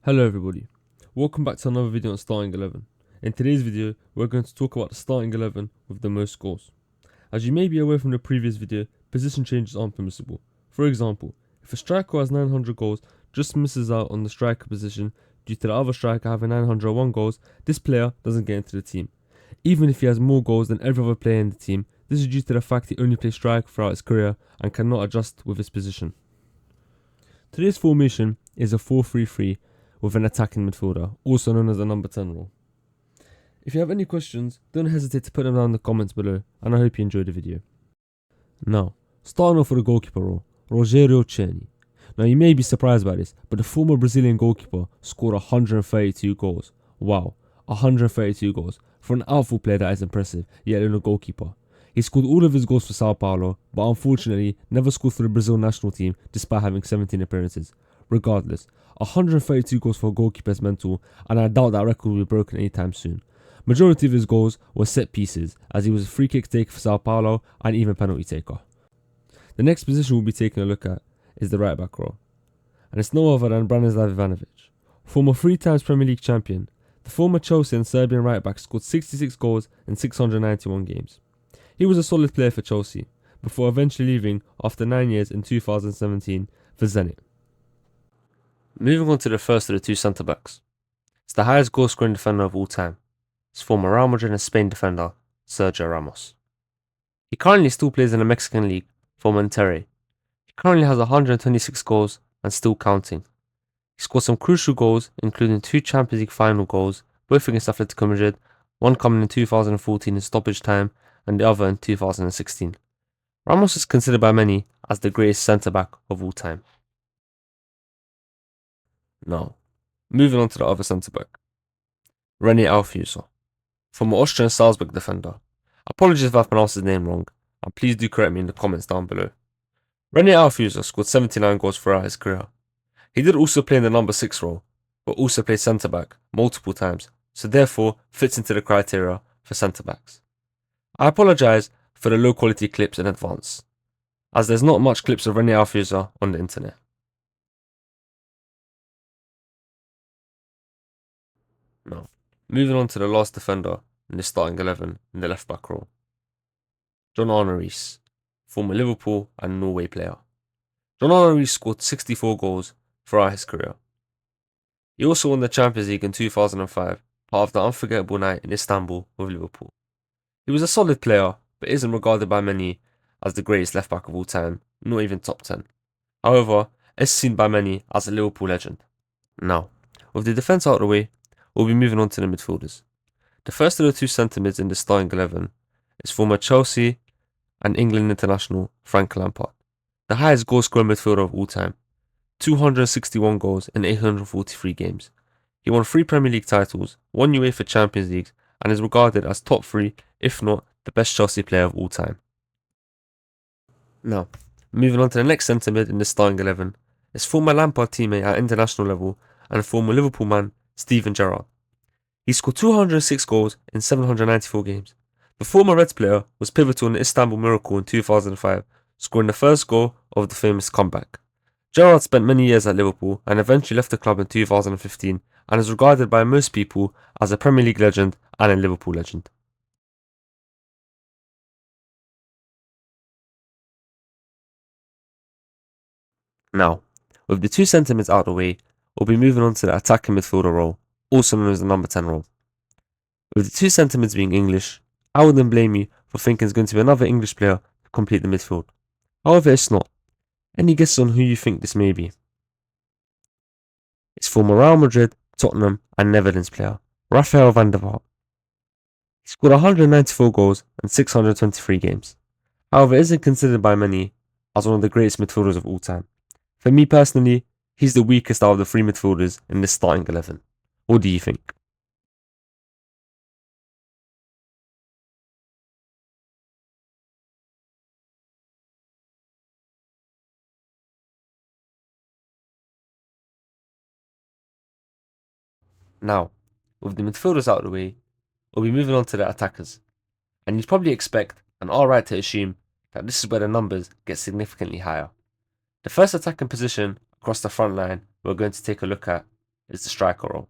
Hello everybody, welcome back to another video on Starting 11. In today's video, we're going to talk about the starting 11 with the most goals. As you may be aware from the previous video, position changes aren't permissible. For example, if a striker who has 900 goals just misses out on the striker position due to the other striker having 901 goals, this player doesn't get into the team. Even if he has more goals than every other player in the team, this is due to the fact he only plays striker throughout his career and cannot adjust with his position. Today's formation is a 4-3-3 with an attacking midfielder, also known as the number 10 role. If you have any questions, don't hesitate to put them down in the comments below, and I hope you enjoyed the video. Now, starting off with the goalkeeper role, Rogério Ceni. Now you may be surprised by this, but the former Brazilian goalkeeper scored 132 goals. Wow, 132 goals. For an outfield player that is impressive, yet alone a goalkeeper. He scored all of his goals for Sao Paulo, but unfortunately never scored for the Brazil national team despite having 17 appearances. Regardless, 132 goals for a goalkeeper is mental, and I doubt that record will be broken anytime soon. Majority of his goals were set pieces, as he was a free kick taker for Sao Paulo and even penalty taker. The next position we'll be taking a look at is the right back role, and it's no other than Branislav Ivanovic. Former 3 times Premier League champion, the former Chelsea and Serbian right back scored 66 goals in 691 games. He was a solid player for Chelsea, before eventually leaving after 9 years in 2017 for Zenit. Moving on to the first of the two centre-backs. It's the highest goal-scoring defender of all time. It's former Real Madrid and Spain defender, Sergio Ramos. He currently still plays in the Mexican League for Monterrey. He currently has 126 goals and still counting. He scored some crucial goals, including 2 Champions League final goals, both against Atletico Madrid, one coming in 2014 in stoppage time and the other in 2016. Ramos is considered by many as the greatest centre-back of all time. Now, moving on to the other centre-back, René Alfuso, former Austrian Salzburg defender. Apologies if I've pronounced his name wrong, and please do correct me in the comments down below. René Alfuso scored 79 goals throughout his career. He did also play in the number 6 role, but also played centre-back multiple times, so therefore fits into the criteria for centre-backs. I apologise for the low quality clips in advance, as there's not much clips of René Alfuso on the internet. Now, moving on to the last defender in the starting 11 in the left back role, John Arne Riis, former Liverpool and Norway player. John Arne Riis scored 64 goals throughout his career. He also won the Champions League in 2005, part of the unforgettable night in Istanbul with Liverpool. He was a solid player, but isn't regarded by many as the greatest left back of all time, not even top 10. However, is seen by many as a Liverpool legend. Now, with the defence out of the way, we'll be moving on to the midfielders. The first of the two centre mids in the starting 11 is former Chelsea and England international Frank Lampard, the highest goal scoring midfielder of all time, 261 goals in 843 games. He won 3 Premier League titles, 1 UEFA Champions League, and is regarded as top 3, if not the best Chelsea player of all time. Now, moving on to the next centre mid in the starting 11 is former Lampard teammate at international level and former Liverpool man Steven Gerrard. He scored 206 goals in 794 games. The former Reds player was pivotal in the Istanbul Miracle in 2005, scoring the first goal of the famous comeback. Gerrard spent many years at Liverpool and eventually left the club in 2015 and is regarded by most people as a Premier League legend and a Liverpool legend. Now, with the two centre mids out of the way, we'll be moving on to the attacking midfielder role, also known as the number 10 role. With the two centre mids being English, I wouldn't blame you for thinking it's going to be another English player to complete the midfield. However, it's not. Any guesses on who you think this may be? It's former Real Madrid, Tottenham and Netherlands player, Rafael van der Vaart. He scored 194 goals in 623 games. However, isn't considered by many as one of the greatest midfielders of all time. For me personally, he's the weakest out of the 3 midfielders in this starting 11. What do you think? Now, with the midfielders out of the way, we'll be moving on to the attackers. And you'd probably expect, and are right to assume, that this is where the numbers get significantly higher. The first attacking position across the front line we're going to take a look at is the striker role.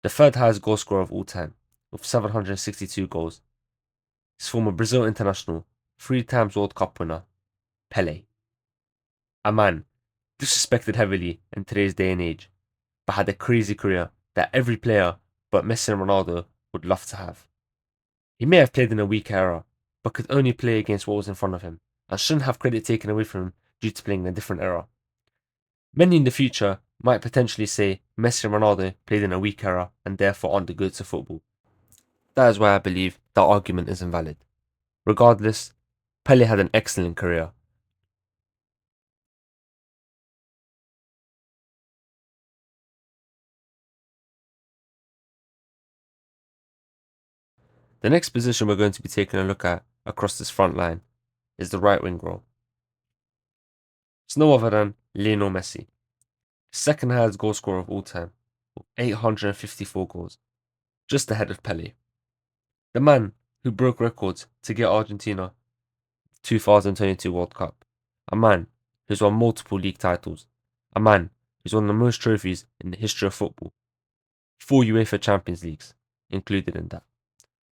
The third highest goal scorer of all time, with 762 goals, is former Brazil international, 3 times World Cup winner, Pelé. A man disrespected heavily in today's day and age, but had a crazy career that every player but Messi and Ronaldo would love to have. He may have played in a weak era, but could only play against what was in front of him, and shouldn't have credit taken away from him due to playing in a different era. Many in the future might potentially say Messi and Ronaldo played in a weak era and therefore aren't the goats of football. That is why I believe that argument is invalid. Regardless, Pelé had an excellent career. The next position we're going to be taking a look at across this front line is the right wing role. It's no other than Lionel Messi, second highest goal scorer of all time, with 854 goals, just ahead of Pelé. The man who broke records to get Argentina 2022 World Cup. A man who's won multiple league titles. A man who's won the most trophies in the history of football. 4 UEFA Champions Leagues included in that.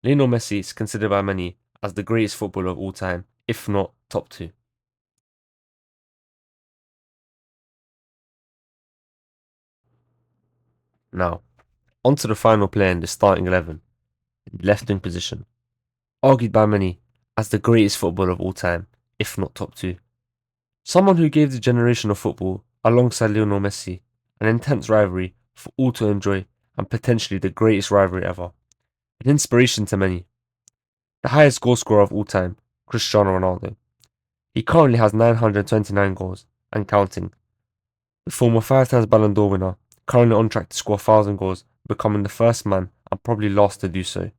Lionel Messi is considered by many as the greatest footballer of all time, if not top 2. Now, onto the final player in the starting 11, in the left wing position. Argued by many as the greatest footballer of all time, if not top 2. Someone who gave the generation of football, alongside Lionel Messi, an intense rivalry for all to enjoy and potentially the greatest rivalry ever. An inspiration to many. The highest goal scorer of all time, Cristiano Ronaldo. He currently has 929 goals and counting. The former 5 times Ballon d'Or winner, currently on track to score 1,000 goals, becoming the first man and probably last to do so.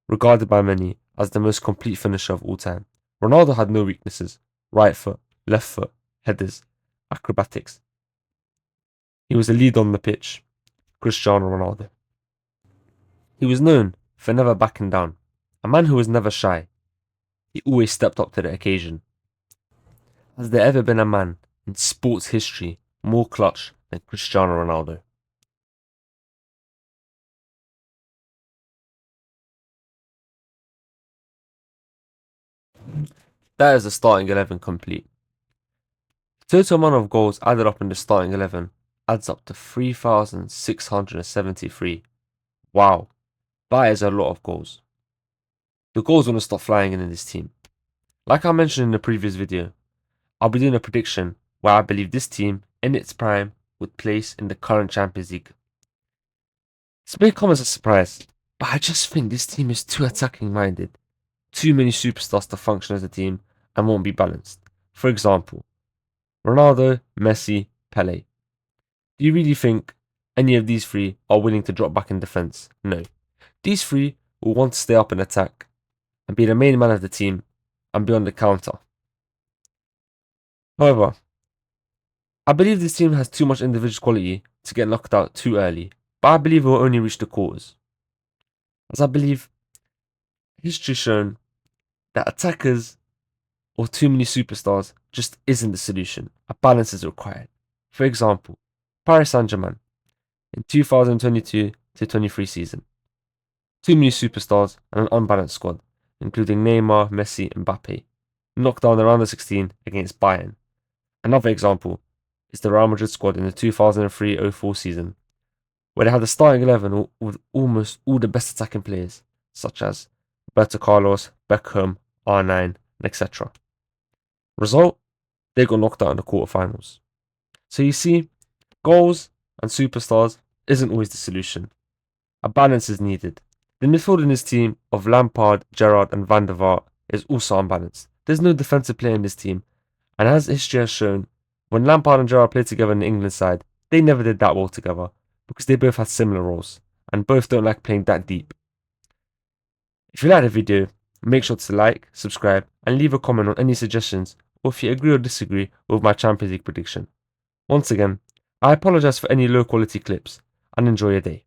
Regarded by many as the most complete finisher of all time. Ronaldo had no weaknesses. Right foot, left foot, headers, acrobatics. He was a leader on the pitch. Cristiano Ronaldo. He was known for never backing down. A man who was never shy. He always stepped up to the occasion. Has there ever been a man in sports history more clutch than Cristiano Ronaldo? That is the starting 11 complete. The total amount of goals added up in the starting 11 adds up to 3,673. Wow, that is a lot of goals. The goals want to stop flying in this team. Like I mentioned in the previous video, I'll be doing a prediction where I believe this team, in its prime, would place in the current Champions League. This may come as a surprise, but I just think this team is too attacking minded. Too many superstars to function as a team and won't be balanced. For example, Ronaldo, Messi, Pelé. Do you really think any of these 3 are willing to drop back in defence? No. These 3 will want to stay up and attack and be the main man of the team and be on the counter. However, I believe this team has too much individual quality to get knocked out too early, but I believe it will only reach the quarters. As I believe history shown that attackers or too many superstars just isn't the solution. A balance is required. For example, Paris Saint-Germain in 2022-23 season. Too many superstars and an unbalanced squad, including Neymar, Messi, and Mbappe, knocked down the round of 16 against Bayern. Another example is the Real Madrid squad in the 2003-04 season, where they had a starting 11 with almost all the best attacking players, such as Roberto Carlos, Beckham, R9, and etc. Result? They got knocked out in the quarterfinals. So you see, goals and superstars isn't always the solution. A balance is needed. The midfield in this team of Lampard, Gerrard and Van der Vaart is also unbalanced. There's no defensive player in this team, and as history has shown, when Lampard and Gerrard played together in the England side, they never did that well together because they both had similar roles and both don't like playing that deep. If you like the video, make sure to like, subscribe and leave a comment on any suggestions or if you agree or disagree with my Champions League prediction. Once again, I apologise for any low quality clips and enjoy your day.